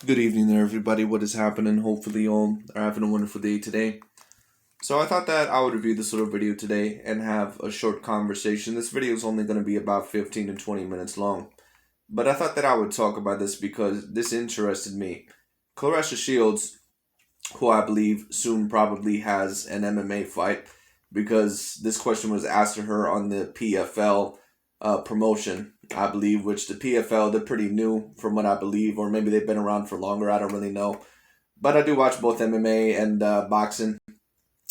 Good evening there, everybody. What is happening? Hopefully, you all are having a wonderful day today. So, I thought that I would review this little video today and have a short conversation. This video is only going to be about 15 to 20 minutes long. But I thought that I would talk about this because this interested me. Claressa Shields, who I believe soon probably has an MMA fight, because this question was asked to her on the PFL promotion, I believe, which the PFL, they're pretty new from what I believe, or maybe they've been around for longer. I don't really know. But I do watch both MMA and boxing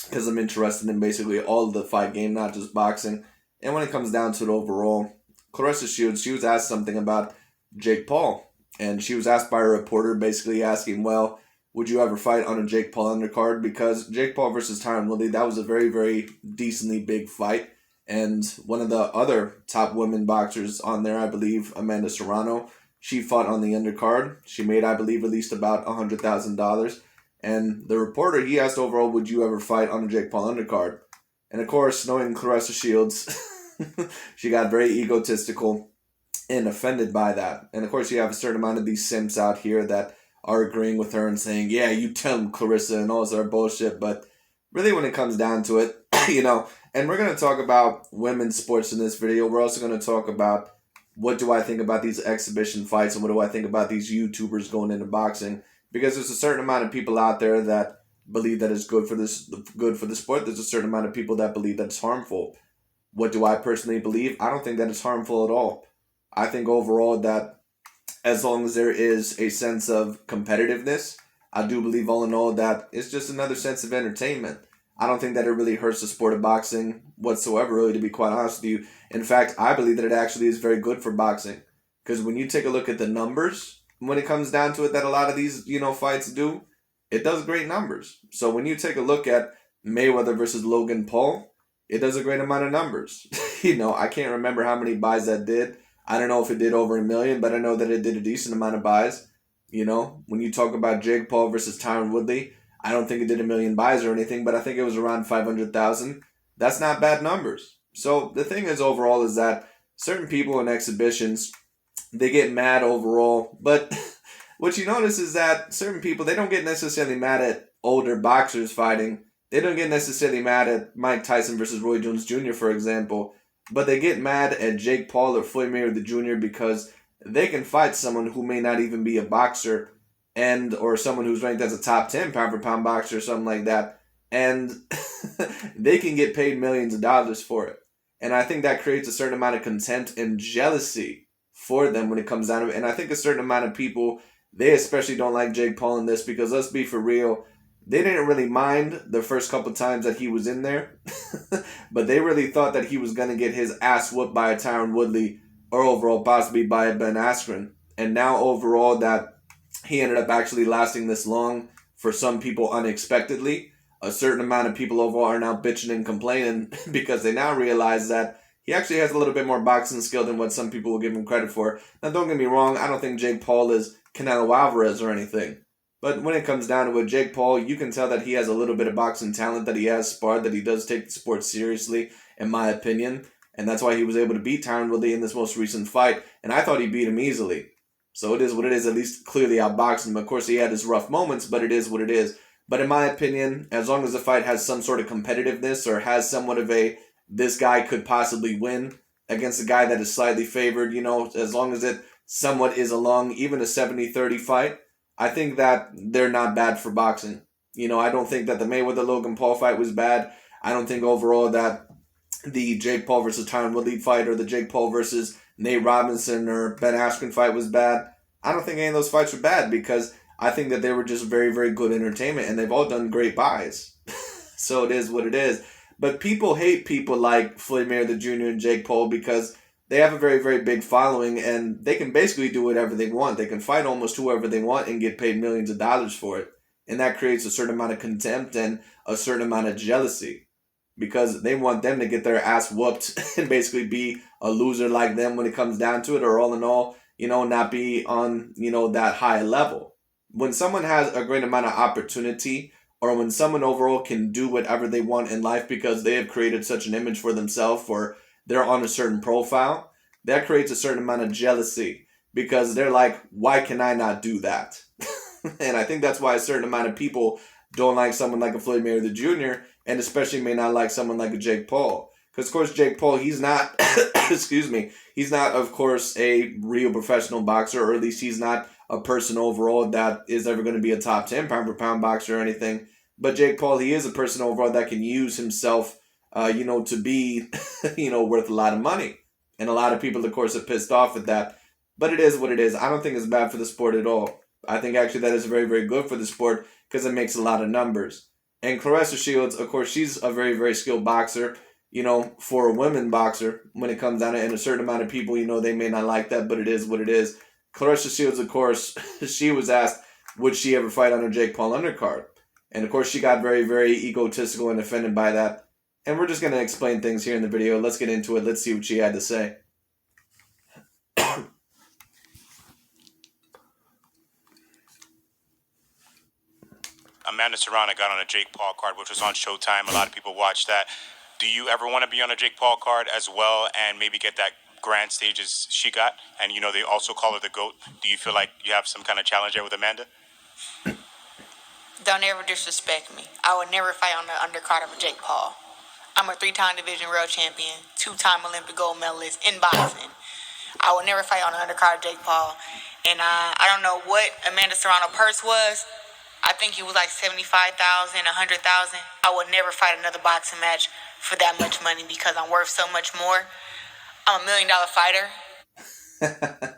because I'm interested in basically all of the fight game, not just boxing. And when it comes down to it overall, Claressa Shields, she was asked something about Jake Paul. And she was asked by a reporter basically asking, well, would you ever fight on a Jake Paul undercard? Because Jake Paul versus Tyron Woodley, that was a very, very decently big fight. And one of the other top women boxers on there, I believe, Amanda Serrano, she fought on the undercard. She made, I believe, at least about $100,000. And the reporter, he asked overall, would you ever fight on a Jake Paul undercard? And of course, knowing Claressa Shields, she got very egotistical and offended by that. And of course, you have a certain amount of these simps out here that are agreeing with her and saying, yeah, you tell him, Claressa, and all this other bullshit. But really, when it comes down to it, and we're going to talk about women's sports in this video. We're also going to talk about what do I think about these exhibition fights and what do I think about these YouTubers going into boxing. Because there's a certain amount of people out there that believe that it's good for the sport. There's a certain amount of people that believe that it's harmful. What do I personally believe? I don't think that it's harmful at all. I think overall that as long as there is a sense of competitiveness, I do believe all in all that it's just another sense of entertainment. I don't think that it really hurts the sport of boxing whatsoever, really, to be quite honest with you. In fact, I believe that it actually is very good for boxing. Because when you take a look at the numbers, when it comes down to it, that a lot of these, fights do, it does great numbers. So when you take a look at Mayweather versus Logan Paul, it does a great amount of numbers. I can't remember how many buys that did. I don't know if it did over 1 million, but I know that it did a decent amount of buys. When you talk about Jake Paul versus Tyron Woodley, I don't think it did 1 million buys or anything, but I think it was around 500,000. That's not bad numbers. So the thing is overall is that certain people in exhibitions, they get mad overall, but what you notice is that certain people, they don't get necessarily mad at older boxers fighting. They don't get necessarily mad at Mike Tyson versus Roy Jones Jr., for example, but they get mad at Jake Paul or Floyd Mayweather Jr. because they can fight someone who may not even be a boxer and or someone who's ranked as a top 10 pound for pound boxer or something like that, and they can get paid millions of dollars for it. And I think that creates a certain amount of contempt and jealousy for them when it comes down to it. And I think a certain amount of people, they especially don't like Jake Paul in this because let's be for real, they didn't really mind the first couple times that he was in there, but they really thought that he was going to get his ass whooped by a Tyron Woodley or overall possibly by a Ben Askren. And now overall that he ended up actually lasting this long for some people unexpectedly. A certain amount of people overall are now bitching and complaining because they now realize that he actually has a little bit more boxing skill than what some people will give him credit for. Now, don't get me wrong, I don't think Jake Paul is Canelo Alvarez or anything. But when it comes down to it, Jake Paul, you can tell that he has a little bit of boxing talent, that he has sparred, that he does take the sport seriously, in my opinion. And that's why he was able to beat Tyron Woodley in this most recent fight. And I thought he beat him easily. So it is what it is, at least clearly outboxing him. Of course, he had his rough moments, but it is what it is. But in my opinion, as long as the fight has some sort of competitiveness or has somewhat of a, this guy could possibly win against a guy that is slightly favored, as long as it somewhat is along even a 70-30 fight, I think that they're not bad for boxing. I don't think that the Mayweather-Logan Paul fight was bad. I don't think overall that the Jake Paul versus Tyron Woodley fight or the Jake Paul versus Nate Robinson or Ben Askren fight was bad. I don't think any of those fights were bad because I think that they were just very, very good entertainment and they've all done great buys. So it is what it is. But people hate people like Floyd Mayweather Jr. and Jake Paul because they have a very, very big following and they can basically do whatever they want. They can fight almost whoever they want and get paid millions of dollars for it. And that creates a certain amount of contempt and a certain amount of jealousy because they want them to get their ass whooped and basically be a loser like them when it comes down to it, or all in all, not be on, that high level. When someone has a great amount of opportunity, or when someone overall can do whatever they want in life because they have created such an image for themselves or they're on a certain profile, that creates a certain amount of jealousy because they're like, why can I not do that? And I think that's why a certain amount of people don't like someone like a Floyd Mayweather Jr. and especially may not like someone like a Jake Paul. Because, of course, Jake Paul, he's not, excuse me, he's not, of course, a real professional boxer, or at least he's not a person overall that is ever going to be a top 10 pound-for-pound boxer or anything. But Jake Paul, he is a person overall that can use himself, to be, worth a lot of money. And a lot of people, of course, are pissed off at that. But it is what it is. I don't think it's bad for the sport at all. I think actually that is very, very good for the sport because it makes a lot of numbers. And Claressa Shields, of course, she's a very, very skilled boxer, for a women boxer when it comes down to it. And a certain amount of people, they may not like that, but it is what it is. Claressa Shields, of course, she was asked, would she ever fight on a Jake Paul undercard? And, of course, she got very, very egotistical and offended by that. And we're just going to explain things here in the video. Let's get into it. Let's see what she had to say. Amanda Serrano got on a Jake Paul card, which was on Showtime. A lot of people watched that. Do you ever want to be on a Jake Paul card as well and maybe get that grand stage as she got? And, they also call her the GOAT. Do you feel like you have some kind of challenge there with Amanda? Don't ever disrespect me. I would never fight on the undercard of a Jake Paul. I'm a 3-time division world champion, 2-time Olympic gold medalist in boxing. I would never fight on the undercard of Jake Paul. And I don't know what Amanda Serrano purse was. I think it was like $75,000, $100,000. I would never fight another boxing match for that much money because I'm worth so much more. I'm $1 million fighter.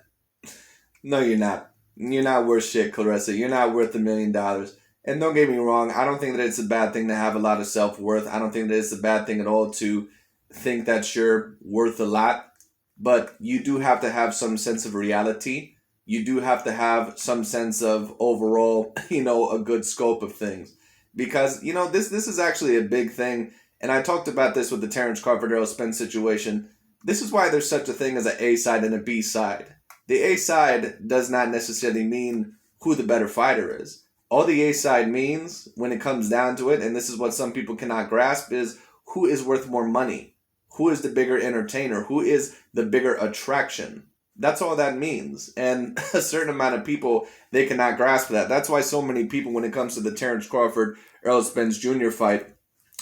No, you're not. You're not worth shit, Claressa. You're not worth $1 million. And don't get me wrong, I don't think that it's a bad thing to have a lot of self-worth. I don't think that it's a bad thing at all to think that you're worth a lot. But you do have to have some sense of reality. You do have to have some sense of overall, a good scope of things. Because, this is actually a big thing. And I talked about this with the Terrence Crawford-Errol Spence situation. This is why there's such a thing as an A side and a B side. The A side does not necessarily mean who the better fighter is. All the A side means, when it comes down to it, and this is what some people cannot grasp, is who is worth more money. Who is the bigger entertainer? Who is the bigger attraction? That's all that means. And a certain amount of people, they cannot grasp that. That's why so many people, when it comes to the Terrence Crawford-Errol Spence Jr. fight,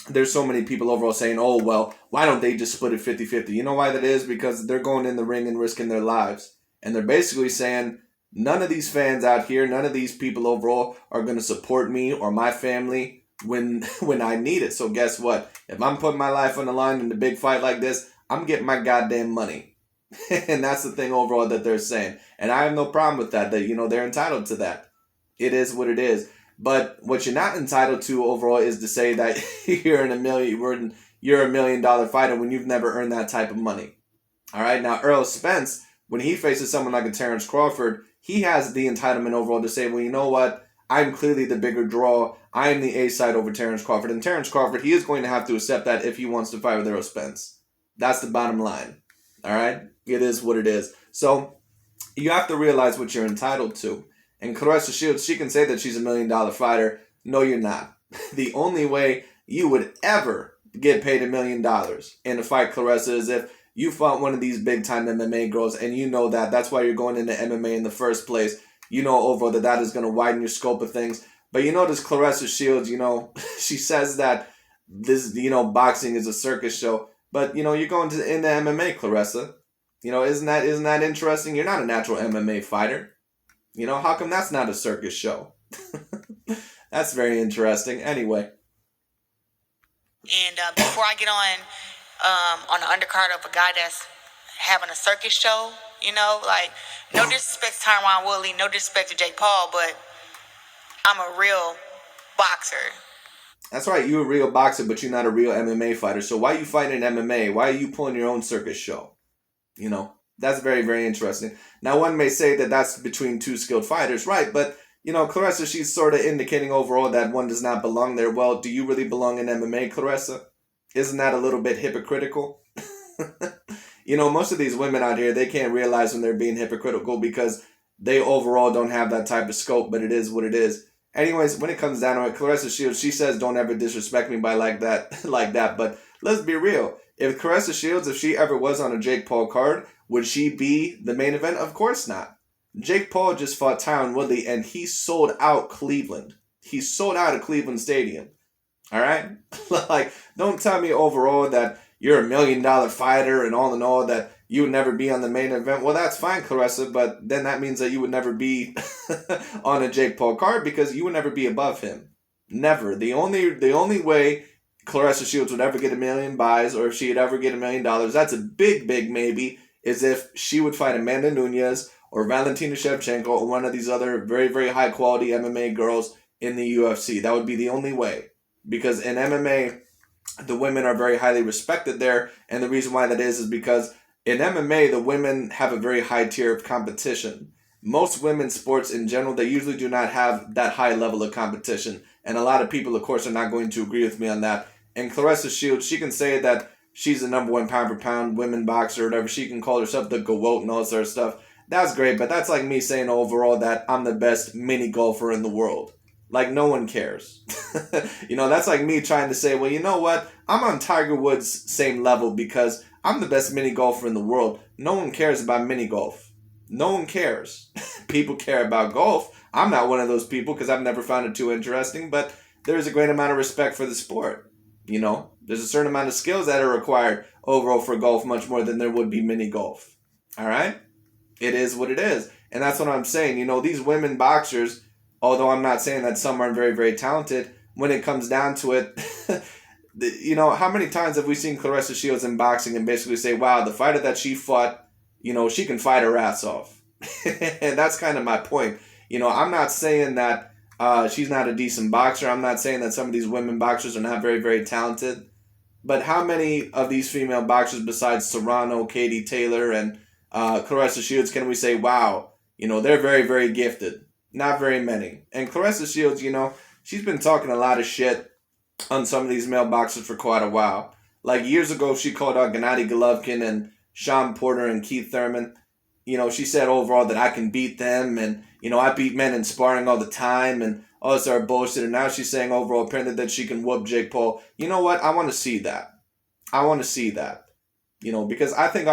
there's so many people overall saying, oh, well, why don't they just split it 50-50? You know why that is? Because they're going in the ring and risking their lives. And they're basically saying, none of these fans out here, none of these people overall are going to support me or my family when I need it. So guess what? If I'm putting my life on the line in a big fight like this, I'm getting my goddamn money. And that's the thing overall that they're saying. And I have no problem with that, they're entitled to that. It is what it is. But what you're not entitled to overall is to say that you're $1 million fighter when you've never earned that type of money. All right. Now, Errol Spence, when he faces someone like a Terrence Crawford, he has the entitlement overall to say, well, you know what? I'm clearly the bigger draw. I am the A side over Terrence Crawford. And Terrence Crawford, he is going to have to accept that if he wants to fight with Errol Spence. That's the bottom line. All right. It is what it is. So you have to realize what you're entitled to. And Claressa Shields, she can say that she's $1 million fighter. No, you're not. The only way you would ever get paid $1 million in a fight, Claressa, is if you fought one of these big-time MMA girls, and you know that. That's why you're going into MMA in the first place. You know overall that is going to widen your scope of things. But this Claressa Shields, she says that this, boxing is a circus show. But, you're going into MMA, Claressa. Isn't that interesting? You're not a natural MMA fighter. How come that's not a circus show? That's very interesting. Anyway. And before I get on the undercard of a guy that's having a circus show, no disrespect to Tyron Woodley, no disrespect to Jake Paul, but I'm a real boxer. That's right, you're a real boxer, but you're not a real MMA fighter. So why are you fighting in MMA? Why are you pulling your own circus show? That's very, very interesting. Now, one may say that that's between two skilled fighters, right? But, Claressa, she's sort of indicating overall that one does not belong there. Well, do you really belong in MMA, Claressa? Isn't that a little bit hypocritical? Most of these women out here, they can't realize when they're being hypocritical because they overall don't have that type of scope, but it is what it is. Anyways, when it comes down to it, Claressa Shields, she says, don't ever disrespect me by like that. But let's be real. If Claressa Shields, if she ever was on a Jake Paul card, would she be the main event? Of course not. Jake Paul just fought Tyron Woodley, and he sold out Cleveland. He sold out of Cleveland Stadium. All right? Like, don't tell me overall that you're $1 million fighter and all in all that you would never be on the main event. Well, that's fine, Claressa, but then that means that you would never be on a Jake Paul card because you would never be above him. Never. The only way Claressa Shields would ever get 1,000,000 buys, or if she'd ever get $1,000,000, that's a big, big maybe, is if she would fight Amanda Nunes or Valentina Shevchenko or one of these other very, very high quality MMA girls in the UFC. That would be the only way. Because in MMA, the women are very highly respected there, and the reason why that is because in MMA, the women have a very high tier of competition. Most women's sports in general, they usually do not have that high level of competition. And a lot of people, of course, are not going to agree with me on that. And Claressa Shields, she can say that she's the #1 pound for pound women boxer or whatever. She can call herself the GOAT and all that sort of stuff. That's great, but that's like me saying overall that I'm the best mini golfer in the world. Like, no one cares. That's like me trying to say, well, you know what? I'm on Tiger Woods' same level because I'm the best mini golfer in the world. No one cares about mini golf. No one cares. People care about golf. I'm not one of those people because I've never found it too interesting, but there's a great amount of respect for the sport. There's a certain amount of skills that are required overall for golf, much more than there would be mini golf. All right? It is what it is. And that's what I'm saying. These women boxers, although I'm not saying that some aren't very, very talented, when it comes down to it, how many times have we seen Claressa Shields in boxing and basically say, wow, the fighter that she fought, she can fight her ass off. And that's kind of my point. I'm not saying that she's not a decent boxer. I'm not saying that some of these women boxers are not very, very talented. But how many of these female boxers besides Serrano, Katie Taylor, and Claressa Shields can we say, wow, they're very, very gifted? Not very many. And Claressa Shields, she's been talking a lot of shit on some of these male boxers for quite a while. Like years ago, she called out Gennady Golovkin and Sean Porter and Keith Thurman. She said overall that I can beat them and, I beat men in sparring all the time and all this other bullshit. And now she's saying overall apparently that she can whoop Jake Paul. You know what? I want to see that. I want to see that. Because I think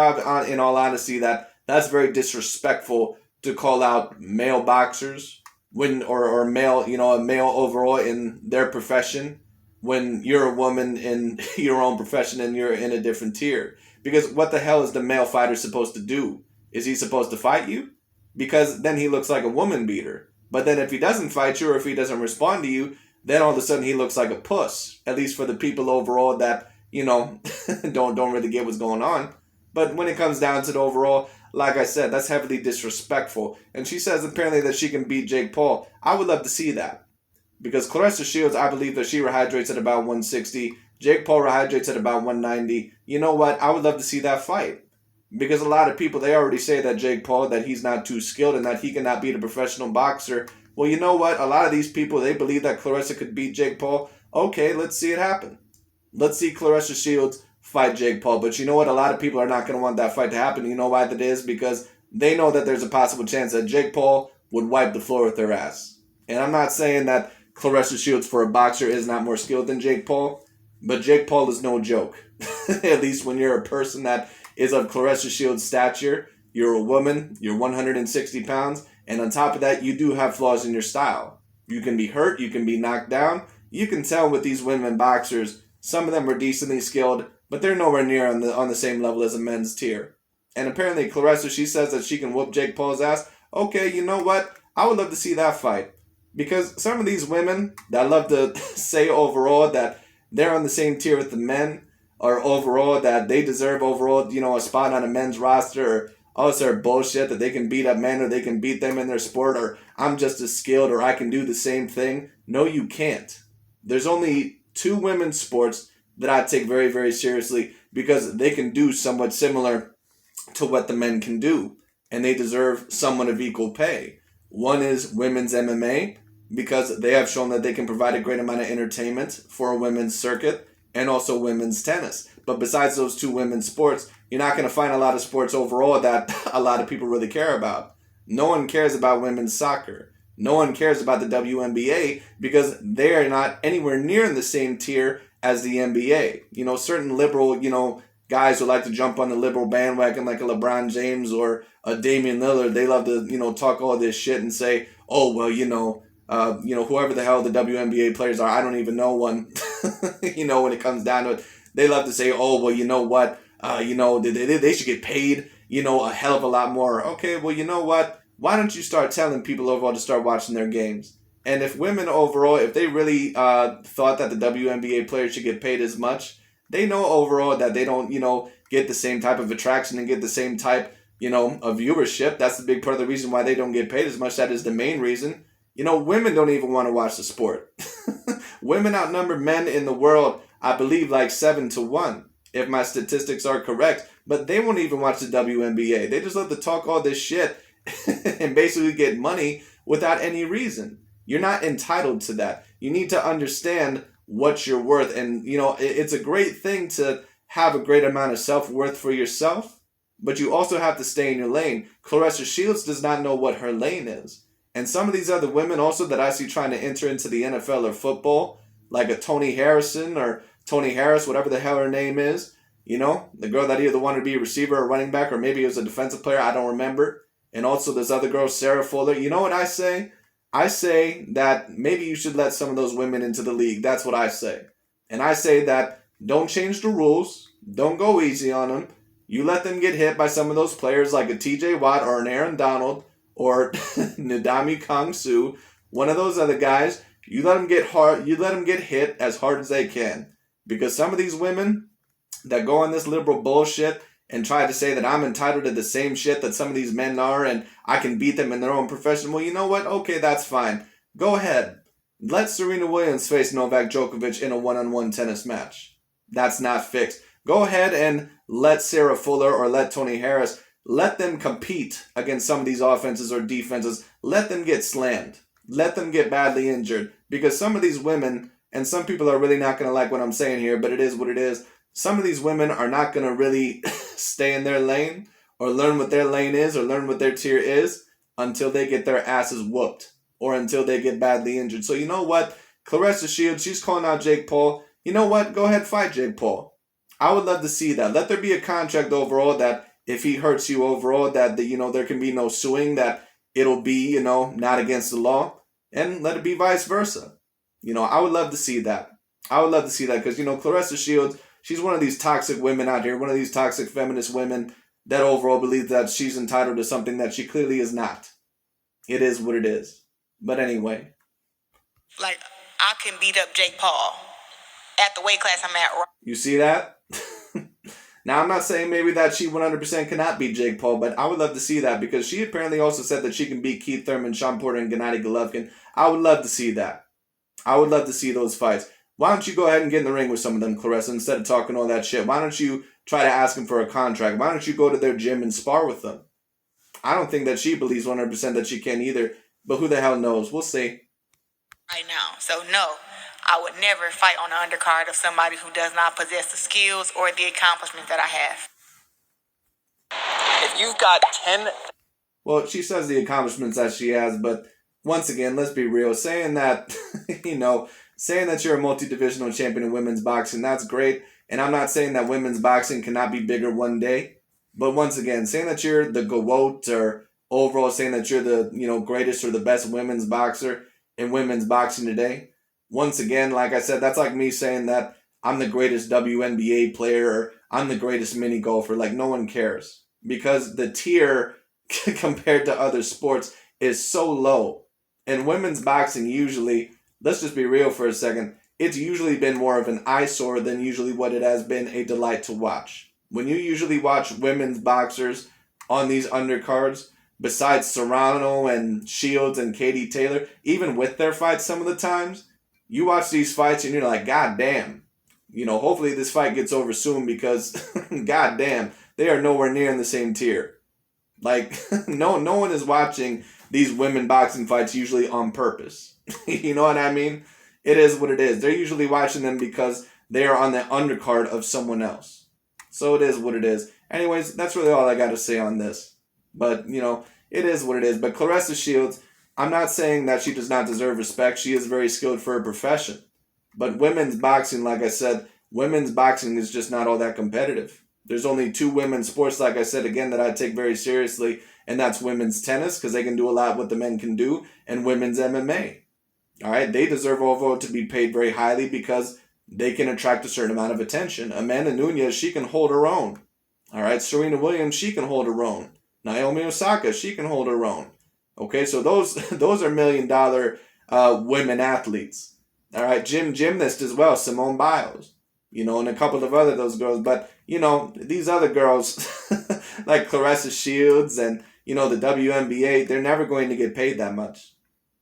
in all honesty that's very disrespectful to call out male boxers or male, a male overall in their profession when you're a woman in your own profession and you're in a different tier. Because what the hell is the male fighter supposed to do? Is he supposed to fight you? Because then he looks like a woman beater. But then if he doesn't fight you or if he doesn't respond to you, then all of a sudden he looks like a puss. At least for the people overall that, don't really get what's going on. But when it comes down to the overall, like I said, that's heavily disrespectful. And she says apparently that she can beat Jake Paul. I would love to see that. Because Claressa Shields, I believe that she rehydrates at about 160. Jake Paul rehydrates at about 190. You know what? I would love to see that fight. Because a lot of people, they already say that Jake Paul, that he's not too skilled and that he cannot beat a professional boxer. Well, you know what? A lot of these people, they believe that Claressa could beat Jake Paul. Okay, let's see it happen. Let's see Claressa Shields fight Jake Paul. But you know what? A lot of people are not going to want that fight to happen. You know why that is? Because they know that there's a possible chance that Jake Paul would wipe the floor with their ass. And I'm not saying that Claressa Shields for a boxer is not more skilled than Jake Paul. But Jake Paul is no joke. At least when you're a person that is of Claressa Shields' stature, you're a woman, you're 160 pounds, and on top of that, you do have flaws in your style. You can be hurt, you can be knocked down. You can tell with these women boxers, some of them are decently skilled, but they're nowhere near on the same level as a men's tier. And apparently Claressa, she says that she can whoop Jake Paul's ass. Okay, you know what? I would love to see that fight. Because some of these women that love to say overall that they're on the same tier with the men, or overall that they deserve overall, a spot on a men's roster, or all this other bullshit that they can beat up men or they can beat them in their sport, or I'm just as skilled or I can do the same thing. No, you can't. There's only two women's sports that I take very, very seriously because they can do somewhat similar to what the men can do, and they deserve somewhat of equal pay. One is women's MMA because they have shown that they can provide a great amount of entertainment for a women's circuit, and also women's tennis. But besides those two women's sports, you're not going to find a lot of sports overall that a lot of people really care about. No one cares about women's soccer. No one cares about the WNBA because they're not anywhere near in the same tier as the NBA. Certain liberal, guys who like to jump on the liberal bandwagon like a LeBron James or a Damian Lillard, they love to, talk all this shit and say, oh, well, whoever the hell the WNBA players are, I don't even know one, when it comes down to it. They love to say, oh, well, you know what, they should get paid, a hell of a lot more. Okay, well, you know what? Why don't you start telling people overall to start watching their games? And if women overall, if they really thought that the WNBA players should get paid as much, they know overall that they don't, get the same type of attraction and get the same type, of viewership. That's the big part of the reason why they don't get paid as much. That is the main reason. Women don't even want to watch the sport. Women outnumber men in the world, I believe, like 7-1, if my statistics are correct. But they won't even watch the WNBA. They just love to talk all this shit and basically get money without any reason. You're not entitled to that. You need to understand what you're worth. And, it's a great thing to have a great amount of self-worth for yourself, but you also have to stay in your lane. Claressa Shields does not know what her lane is. And some of these other women also that I see trying to enter into the NFL or football, like a Tony Harrison or Tony Harris, whatever the hell her name is, the girl that either wanted to be a receiver or running back, or maybe it was a defensive player, I don't remember. And also this other girl, Sarah Fuller. You know what I say? I say that maybe you should let some of those women into the league. That's what I say. And I say that don't change the rules. Don't go easy on them. You let them get hit by some of those players like a TJ Watt or an Aaron Donald or Nadami Kongsu, one of those other guys. You let them get hard. You let them get hit as hard as they can. Because some of these women that go on this liberal bullshit and try to say that I'm entitled to the same shit that some of these men are and I can beat them in their own profession. Well, you know what? Okay, that's fine. Go ahead. Let Serena Williams face Novak Djokovic in a one-on-one tennis match. That's not fixed. Go ahead and let Sarah Fuller or let Tony Harris, let them compete against some of these offenses or defenses. Let them get slammed. Let them get badly injured. Because some of these women, and some people are really not going to like what I'm saying here, but it is what it is. Some of these women are not going to really stay in their lane or learn what their lane is or learn what their tier is until they get their asses whooped or until they get badly injured. So you know what? Claressa Shields, she's calling out Jake Paul. You know what? Go ahead, fight Jake Paul. I would love to see that. Let there be a contract overall that if he hurts you overall, that there can be no suing, that it'll be, not against the law, and let it be vice versa. I would love to see that. I would love to see that because, Claressa Shields, she's one of these toxic women out here, one of these toxic feminist women that overall believes that she's entitled to something that she clearly is not. It is what it is. But anyway. Like, I can beat up Jake Paul at the weight class I'm at. You see that? Now, I'm not saying maybe that she 100% cannot beat Jake Paul, but I would love to see that because she apparently also said that she can beat Keith Thurman, Sean Porter, and Gennady Golovkin. I would love to see that. I would love to see those fights. Why don't you go ahead and get in the ring with some of them, Claressa, instead of talking all that shit? Why don't you try to ask them for a contract? Why don't you go to their gym and spar with them? I don't think that she believes 100% that she can either, but who the hell knows? We'll see. Right now. So, no, I would never fight on the undercard of somebody who does not possess the skills or the accomplishments that I have. If you've got 10... Well, she says the accomplishments that she has, but once again, let's be real. Saying that, saying that you're a multi-divisional champion in women's boxing, that's great. And I'm not saying that women's boxing cannot be bigger one day. But once again, saying that you're the GOAT or overall saying that you're the greatest or the best women's boxer in women's boxing today, once again, like I said, that's like me saying that I'm the greatest WNBA player or I'm the greatest mini golfer. Like, no one cares. Because the tier compared to other sports is so low. And women's boxing usually, let's just be real for a second, it's usually been more of an eyesore than usually what it has been a delight to watch. When you usually watch women's boxers on these undercards, besides Serrano and Shields and Katie Taylor, even with their fights some of the times, you watch these fights and you're like, God damn. Hopefully this fight gets over soon because, God damn, they are nowhere near in the same tier. Like, no one is watching these women boxing fights usually on purpose. You know what I mean? It is what it is. They're usually watching them because they are on the undercard of someone else. So it is what it is. Anyways, that's really all I got to say on this. But, it is what it is. But Claressa Shields, I'm not saying that she does not deserve respect. She is very skilled for her profession. But women's boxing, like I said, women's boxing is just not all that competitive. There's only two women's sports, like I said again, that I take very seriously, and that's women's tennis, because they can do a lot what the men can do, and women's MMA. All right, they deserve overall to be paid very highly because they can attract a certain amount of attention. Amanda Nunes, she can hold her own. All right, Serena Williams, she can hold her own. Naomi Osaka, she can hold her own. Okay, so those are $1 million women athletes. All right, gymnast as well, Simone Biles. You know, and a couple of other those girls. But, you know, these other girls, like Claressa Shields and, you know, the WNBA, they're never going to get paid that much.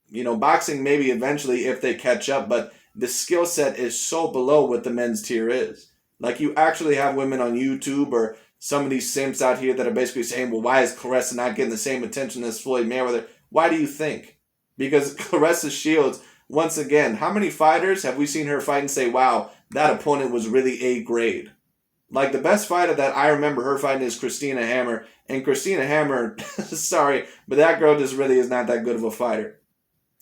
You know, boxing maybe eventually if they catch up, but the skill set is so below what the men's tier is. Like, you actually have women on YouTube or some of these simps out here that are basically saying, well, why is Claressa not getting the same attention as Floyd Mayweather? Why do you think? Because Claressa Shields, once again, how many fighters have we seen her fight and say, wow, that opponent was really A grade? Like, the best fighter that I remember her fighting is Christina Hammer. And Christina Hammer, sorry, but that girl just really is not that good of a fighter.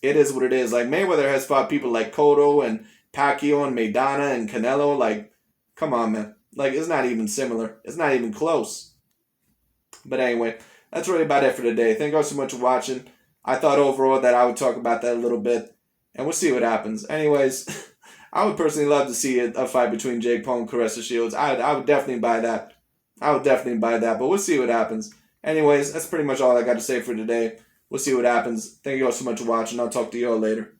It is what it is. Like, Mayweather has fought people like Cotto and Pacquiao and Maidana and Canelo. Like, come on, man. Like, it's not even similar. It's not even close. But anyway, that's really about it for today. Thank you all so much for watching. I thought overall that I would talk about that a little bit. And we'll see what happens. Anyways, I would personally love to see a fight between Jake Paul and Claressa Shields. I would definitely buy that. I would definitely buy that. But we'll see what happens. Anyways, that's pretty much all I got to say for today. We'll see what happens. Thank you all so much for watching. I'll talk to you all later.